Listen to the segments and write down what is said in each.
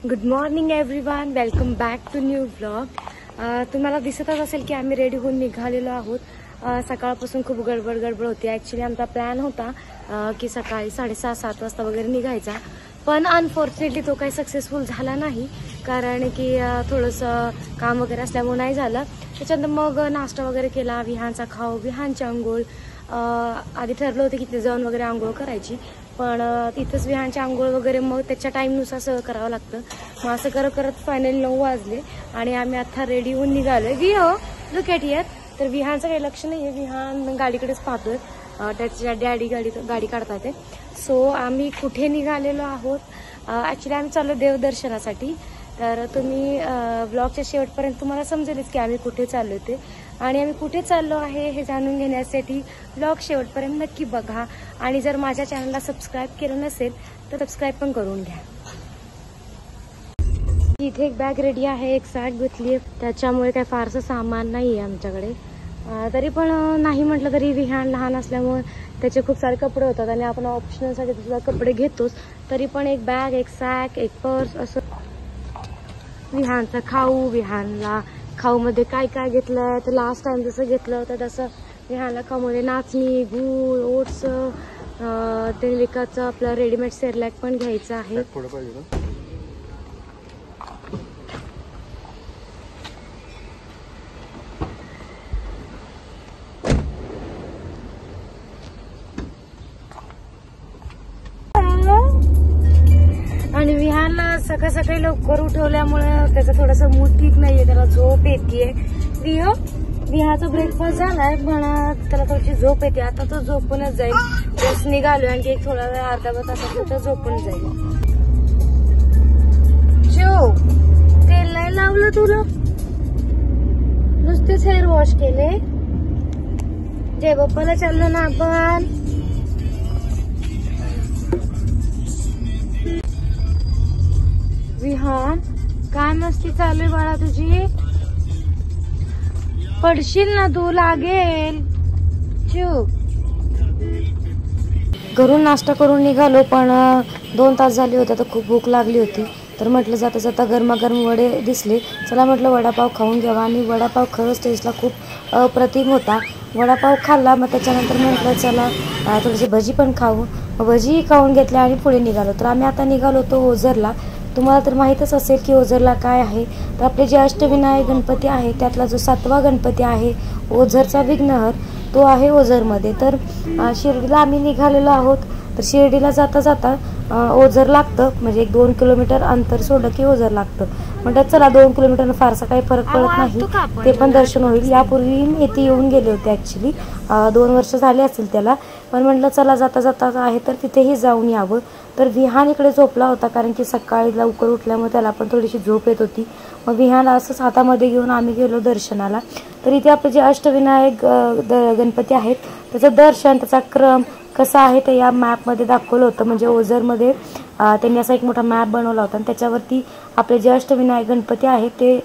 Good morning everyone, welcome back to new blog. तुम्हाला दिसतच असेल की आम्ही रेडी होऊन निघालेलो आहोत. सकाळपासून खूप गडबड होती. ॲक्च्युली आमचा प्लॅन होता की सकाळी 6:30-7 वाजता वगैरे निघायचा, पण अनफॉर्च्युनेटली तो काही सक्सेसफुल झाला नाही, कारण की थोडंसं काम वगैरे असल्यामुळे नाही झालं. त्याच्यानंतर मग नाश्ता वगैरे केला, विहानचा खाऊ, विहानची आंघोळ. आधी ठरलं होतं की तिथे जाऊन वगैरे आंघोळ करायची, पण तिथंच विहानची आंघोळ वगैरे मग त्याच्या टाईमनुसार सगळं करावं लागतं. मग असं करत फायनली 9 वाजले आणि आम्ही आता रेडी होऊन निघालोय. विहो लुक ॲट हिअर. तर विहानचं काही लक्ष नाही आहे, विहान गाडीकडेच पाहतोय. त्याच्या डॅडी गाडी काढतात ते. सो आम्ही कुठे निघालेलो आहोत, ॲक्च्युली आम्ही चाललो देवदर्शनासाठी. तर तुम्ही ब्लॉगच्या शेवटपर्यंत तुम्हाला समजेलच की आम्ही कुठे चाललो ते, आणि आम्ही कुठे चाललो आहे हे जाणून घेण्यासाठी ब्लॉग शेवटपर्यंत नक्की बघा. आणि जर माझ्या चॅनलला सबस्क्राईब केलं नसेल तर सबस्क्राईब पण करून घ्या. इथे एक बॅग रेडी आहे, एक सॅक घेतली आहे, त्याच्यामुळे काही फारसं सामान नाही आहे आमच्याकडे. तरी पण नाही म्हटलं तरी विहान लहान असल्यामुळे त्याचे खूप सारे कपडे होतात आणि आपण ऑप्शनलसाठी सुद्धा कपडे घेतोच. तरी पण एक बॅग, एक सॅक, एक पर्स, असं. विहानचा खाऊ, विहानला खाऊमध्ये काय काय घेतलं तर लास्ट टाइम जसं घेतलं होतं तसं विहानला खाऊमध्ये नाचणी, गूळ, ओट्स, ते विकाचं आपलं रेडीमेड सेरलॅक पण घ्यायचं आहे. आणि विहानला सकाळी लवकर उठवल्यामुळे त्याचा थोडासा मूड ठीक नाहीये, त्याला झोप येते. विहाचा ब्रेकफास्ट झालाय पण त्याला थोडीशी झोप येते. आता तो झोपूनच जाईल. बस निघालोय आणखी एक थोडा वेळ, अर्धा तासात तर झोपून जाईल. जो तेल नाही लावलं तुला, नुसतेच हेअर वॉश केले. जय बाप्पाला चाललो ना आपण. विहान काय मस्ती चालू आहे बाळा तुझी, पडशील ना तू, लागेल. घरून नाश्ता करून निघालो, पण 2 तास झाले होते तर खूप भूक लागली होती. तर म्हटलं जाता जाता गरमागरम वडे दिसले, चला म्हटलं वडापाव खाऊन घ्यावा. आणि वडापाव खरंच टेस्टला खूप अप्रतिम होता. वडापाव खाल्ला, मग त्याच्यानंतर म्हटलं चला थोडीशी भजी पण खाऊ. भजी खाऊन घेतल्या आणि पुढे निघालो. तर आम्ही आता निघालो होतो ओझरला. तुम्हाला तर माहीतच असेल की ओझरला काय आहे. तर आपले जे अष्टविनायक गणपती आहे त्यातला जो 7वा गणपती आहे ओझरचा विघ्नहर, तो आहे ओझरमध्ये. तर शिर्डीला आम्ही निघालेलो आहोत. तर शिर्डीला जाता जाता ओझर लागतं, म्हणजे 1-2 किलोमीटर अंतर सोडलं की ओझर लागतं. म्हणतात चला 2 किलोमीटर फारसा काही फरक पडत नाही, ते पण दर्शन होईल. यापूर्वी मी इथे येऊन गेले होते, ॲक्च्युली 2 वर्ष झाले असतील त्याला. पण म्हटलं चला जाता जाता आहे तर तिथेही जाऊन यावं. तर विहान इकडे झोपला होता, कारण की सकाळी लवकर उठल्यामुळे त्याला पण थोडीशी झोप येत होती. मग विहान असंच हातामध्ये घेऊन आम्ही गेलो दर्शनाला. तर इथे आपले जे अष्टविनायक गणपती आहेत त्याचं दर्शन, त्याचा क्रम कसा आहे ते या मॅपमध्ये दाखवलं होतं. म्हणजे ओझरमध्ये त्यांनी असा एक मोठा मॅप बनवला होता आणि त्याच्यावरती आपले जे अष्टविनायक गणपती आहेत ते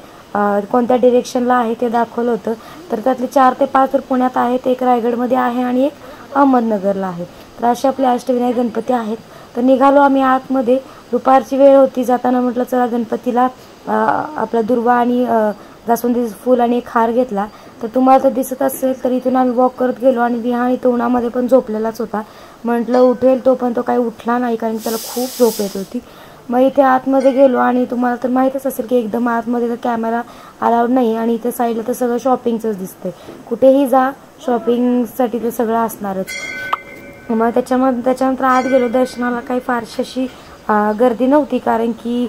कोणत्या डिरेक्शनला आहे ते दाखवलं होतं. तर त्यातले 4 ते 5 तर पुण्यात आहेत, एक रायगडमध्ये आहे आणि एक अहमदनगरला आहे. तर असे आपले अष्टविनायक गणपती आहेत. तर निघालो आम्ही आतमध्ये. दुपारची वेळ होती. जाताना म्हटलं चला गणपतीला आपला दुर्वा आणि जास्वंदीचं फूल आणि एक हार घेतला. तर तुम्हाला तर दिसत असेल, तर इथून आम्ही वॉक करत गेलो आणि विहान इथं उन्हामध्ये पण झोपलेलाच होता. म्हटलं उठेल तो, पण तो काही उठला नाही, कारण त्याला खूप झोप येत होती. मग इथे आतमध्ये गेलो आणि तुम्हाला तर माहीतच असेल की एकदम आतमध्ये तर कॅमेरा अलाउड नाही, आणि इथे साईडला तर सगळं शॉपिंगचंच दिसतंय. कुठेही जा शॉपिंगसाठी तर सगळं असणारच. मग त्याच्यानंतर आत गेलो. दर्शनाला काही फारशी अशी गर्दी नव्हती, कारण की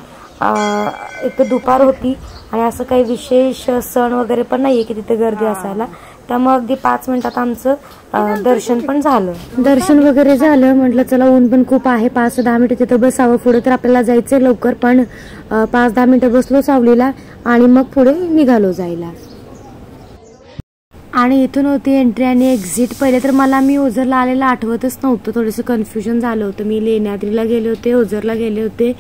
एक तर दुपार होती आणि असं काही विशेष सण वगैरे पण नाही आहे की तिथे गर्दी असायला. त्यामुळे अगदी 5 मिनिटात आमचं दर्शन पण झालं. दर्शन वगैरे झालं. म्हटलं चला ऊन पण खूप आहे, 5-10 मिनिटं तिथं बसावं. पुढे तर आपल्याला जायचंय लवकर, पण 5-10 मिनिटं बसलो सावलीला आणि मग पुढे निघालो जायला. आणि इथून होती एंट्री आणि एक्झिट. पहिले तर मी ओझरला आलेलं आठवतच नव्हतं, थोडंसं कन्फ्युजन झालं होतं. मी लेण्याद्रीला गेले होते, ओझरला गेले होते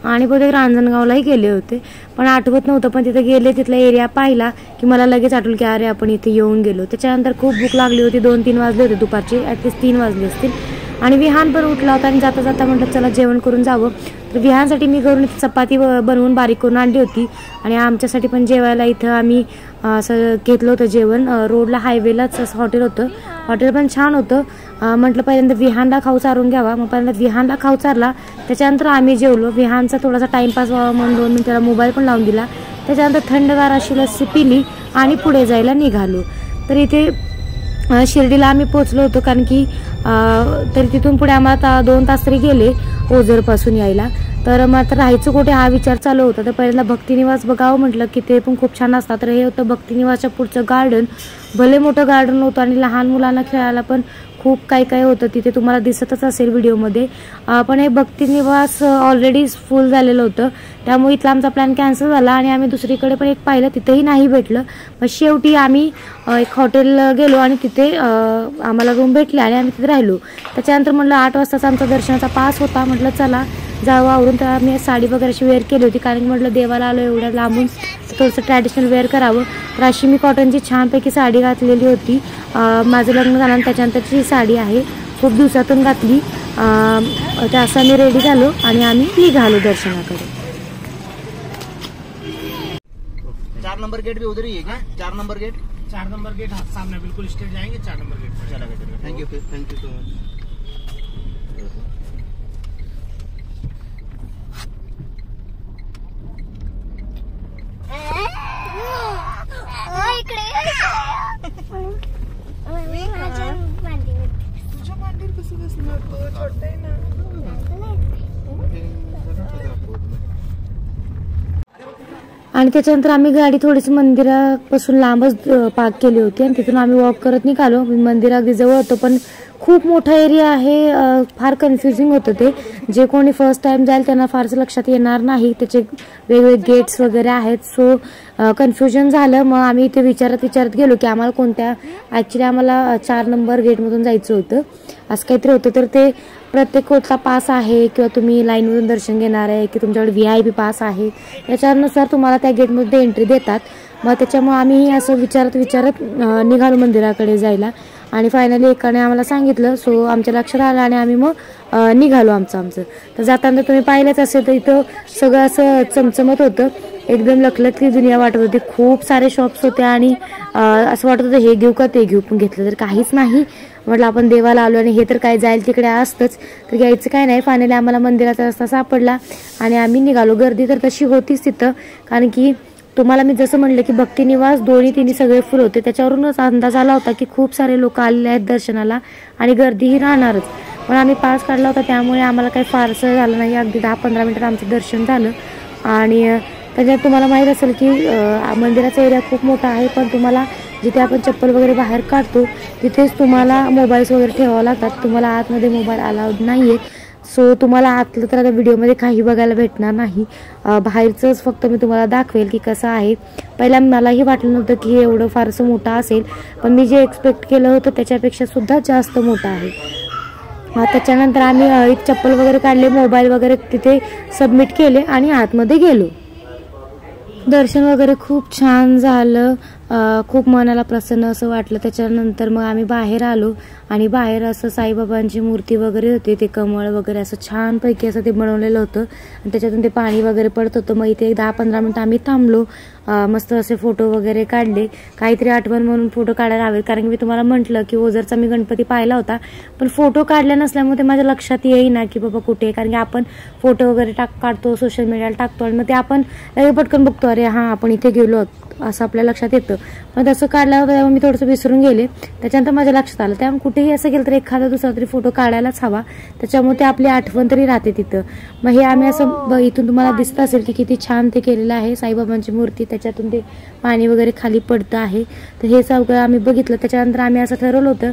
आणि बहुतेक रांजणगावलाही गेले होते, पण आठवत नव्हतं. पण तिथे गेले, तिथला एरिया पाहिला की मला लगेच आठवलं की अरे आपण इथे येऊन गेलो. त्याच्यानंतर खूप भूक लागली होती. 2-3 वाजले होते दुपारचे, ॲटलिस्ट 3 वाजले असतील. आणि विहान पण उठला होता आणि जाता जाता म्हटलं चला जेवण करून जावं. तर विहानसाठी मी घरून चपाती बनवून बारीक करून आणली होती आणि आमच्यासाठी पण जेवायला इथं आम्ही असं घेतलं होतं जेवण. रोडला हायवेलाच असं हॉटेल होतं. हॉटेल पण छान होतं. म्हटलं पहिल्यांदा विहानला खाऊ चारून घ्यावा. मग पहिल्यांदा विहानला खाऊ चारला, त्याच्यानंतर आम्ही जेवलो. विहानचा थोडासा टाईमपास व्हावा म्हणून 2 मिनिटाला मोबाईल पण लावून दिला. त्याच्यानंतर थंडगार अशी लस्सी पिली आणि पुढे जायला निघालो. तर इथे शिर्डीला आम्ही पोहोचलो होतो, कारण की तरी तिथून पुढे आम्हाला 2 तास तरी गेले ओझरपासून यायला. तर मग आता राहायचं कुठे हा विचार चालू होता. तर पहिल्यांदा भक्तिनिवास बघावं म्हटलं की ते पण खूप छान असतात. तर हे होतं भक्तिनिवासच्या पुढचं गार्डन. भले मोठं गार्डन होतं आणि लहान मुलांना खेळायला पण खूप काही होतं तिथे, तुम्हाला दिसतच असेल व्हिडिओमध्ये. पण हे भक्तिनिवास ऑलरेडी फुल झालेलं होतं, त्यामुळे इथला आमचा प्लॅन कॅन्सल झाला आणि आम्ही दुसरीकडे पण एक पाहिलं, तिथेही नाही भेटलं. मग शेवटी आम्ही एक हॉटेल गेलो आणि तिथे आम्हाला रूम भेटली आणि आम्ही तिथे राहिलो. त्याच्यानंतर म्हटलं 8 वाजताचा आमचा दर्शनाचा पास होता, म्हटलं चला जावं आवरून. तर आम्ही साडी वगैरे अशी वेअर केली होती, कारण म्हटलं देवाला आलो एवढ्या लांबून, थोडंसं ट्रॅडिशनल वेअर करावं. तर अशी मी कॉटनची छानपैकी साडी घातलेली होती. माझं लग्न झालं आणि त्याच्यानंतरची साडी आहे, खूप दिवसातून घातली. तर असं आम्ही रेडी झालो आणि आम्ही निघालो दर्शनाकडे. 4 नंबर गेट भी उधर ही है क्या? 4 नंबर गेट हाँ सामने बिल्कुल स्ट्रेट जाएंगे 4 नंबर गेट. चला गया. Thank you so much. आणि त्याच्यानंतर आम्ही गाडी थोडीशी मंदिरापासून लांबच पार्क केली होती आणि तिथून आम्ही वॉक करत निघालो. मंदिर अगदी जवळ होतं, पण खूप मोठा एरिया आहे. फार कन्फ्युजिंग होतं ते. जे कोणी फर्स्ट टाइम जाईल त्यांना फारसं लक्षात येणार नाही. त्याचे वेगवेगळे गेट्स वगैरे आहेत, सो कन्फ्युजन झालं. मग आम्ही इथे विचारत गेलो की आम्हाला कोणत्या, ॲक्च्युली आम्हाला 4 नंबर गेटमधून जायचं होतं, असं काहीतरी होतं. तर ते प्रत्येक कोटचा पास आहे किंवा तुम्ही लाईनमधून दर्शन घेणार आहे की तुमच्याकडे VIP पास आहे, याच्यानुसार तुम्हाला त्या गेटमध्ये एंट्री देतात. मग त्याच्यामुळे आम्ही असं विचारत निघालो मंदिराकडे जायला आणि फायनली एकाने आम्हाला सांगितलं, सो आमच्या लक्षात आलं आणि आम्ही मग निघालो आमचं. तर जाताना तुम्ही पाहिलंच असेल तर इथं सगळं असं चमचमत होतं, एकदम लखलखी दुनिया वाटत होती. खूप सारे शॉप्स होते आणि असं वाटत होतं हे घेऊ का ते घेऊ, पण घेतलं तर काहीच नाही. म्हटलं आपण देवाला आलो आणि हे तर काय जाईल तिकडे असतंच, तर घ्यायचं काय नाही. फायनली आम्हाला मंदिराचा रस्ता सापडला आणि आम्ही निघालो. गर्दी तर तशी होतीच तिथं, कारण की तुम्हाला मी जसं म्हणलं की भक्तिनिवास दोन्ही तिन्ही सगळे फुल होते, त्याच्यावरूनच अंदाज आला होता की खूप सारे लोक आलेले आहेत दर्शनाला आणि गर्दीही राहणारच. पण आम्ही पास काढला होता त्यामुळे आम्हाला काही फारसं झालं नाही. अगदी 10-15 मिनिटात आमचं दर्शन झालं. आणि त्याच्यात तुम्हाला माहीत असेल की मंदिराचा एरिया खूप मोठा आहे, पण तुम्हाला जिथे आपण चप्पल वगैरे बाहेर काढतो तिथेच तुम्हाला मोबाईल्स वगैरे ठेवावं लागतात. तुम्हाला आतमध्ये मोबाईल अलाउड नाही आहे. सो तुम्हाला आतलं तर आता व्हिडिओमध्ये काही बघायला भेटणार नाही, बाहेरचंच फक्त मी तुम्हाला दाखवेल की कसं आहे. पहिला मलाही वाटलं नव्हतं की हे एवढं फारसं मोठं असेल, पण मी जे एक्सपेक्ट केलं होतं त्याच्यापेक्षा सुद्धा जास्त मोठं आहे. त्याच्यानंतर आम्ही चप्पल वगैरे काढले, मोबाईल वगैरे तिथे सबमिट केले आणि आतमध्ये गेलो. दर्शन वगैरे खूप छान झालं, खूप मनाला प्रसन्न असं वाटलं. त्याच्यानंतर मग आम्ही बाहेर आलो आणि बाहेर असं साईबाबांची मूर्ती वगैरे होती, ते कमळ वगैरे असं छानपैकी असं ते बनवलेलं होतं आणि त्याच्यातून ते पाणी वगैरे पडत होतं. मग इथे 10-15 मिनिटं आम्ही थांबलो, मस्त असे फोटो वगैरे काढले. काहीतरी आठवण म्हणून फोटो काढायला हवे, कारण की मी तुम्हाला म्हटलं की ओझरचा मी गणपती पाहिला होता, पण फोटो काढले नसल्यामुळे ते माझ्या लक्षात येईना की बाबा कुठे, कारण की आपण फोटो वगैरे काढतो सोशल मीडियाला टाकतो आणि मग ते आपण पटकन बघतो, अरे हां आपण इथे गेलो असं आपल्या लक्षात येतं. पण तसं काढलं होतं तेव्हा मी थोडंसं विसरून गेले. त्याच्यानंतर माझ्या लक्षात आलं, त्यामुळे कुठेही असं गेलं तर एखादा दुसरा तरी फोटो काढायलाच हवा, त्याच्यामुळे ते आपली आठवण तरी राहते तिथं. मग हे आम्ही असं इथून तुम्हाला दिसत असेल की किती छान ते केलेलं आहे, साईबाबांची मूर्ती, त्याच्यातून ते पाणी वगैरे खाली पडतं आहे. तर हे सगळं आम्ही बघितलं. त्याच्यानंतर आम्ही असं ठरवलं होतं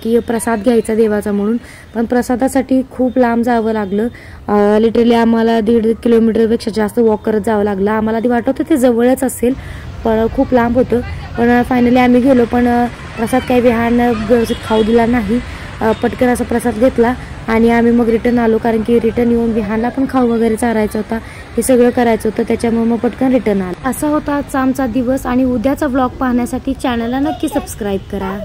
की प्रसाद घ्यायचा देवाचा म्हणून, पण प्रसादासाठी खूप लांब जावं लागलं. लिटरली आम्हाला 1.5 किलोमीटरपेक्षा जास्त वॉक करत जावं लागलं. आम्हाला आधी वाटत होतं ते जवळच असेल, पण खूप लांब होतं. पण फायनली आम्ही गेलो, पण प्रसाद काही विहान व्यवस्थित खाऊ दिला नाही. पटकन असा प्रसाद घेतला आणि आम्ही मग रिटर्न आलो, कारण की रिटर्न येऊन विहानला पण खाऊ वगैरे चारायचा होता, हे सगळं करायचं होतं. त्याच्यामुळे मग पटकन रिटर्न आलो. असा होता आजचा आमचा दिवस आणि उद्याचा व्लॉग पाहण्यासाठी चॅनलला नक्की सबस्क्राईब करा.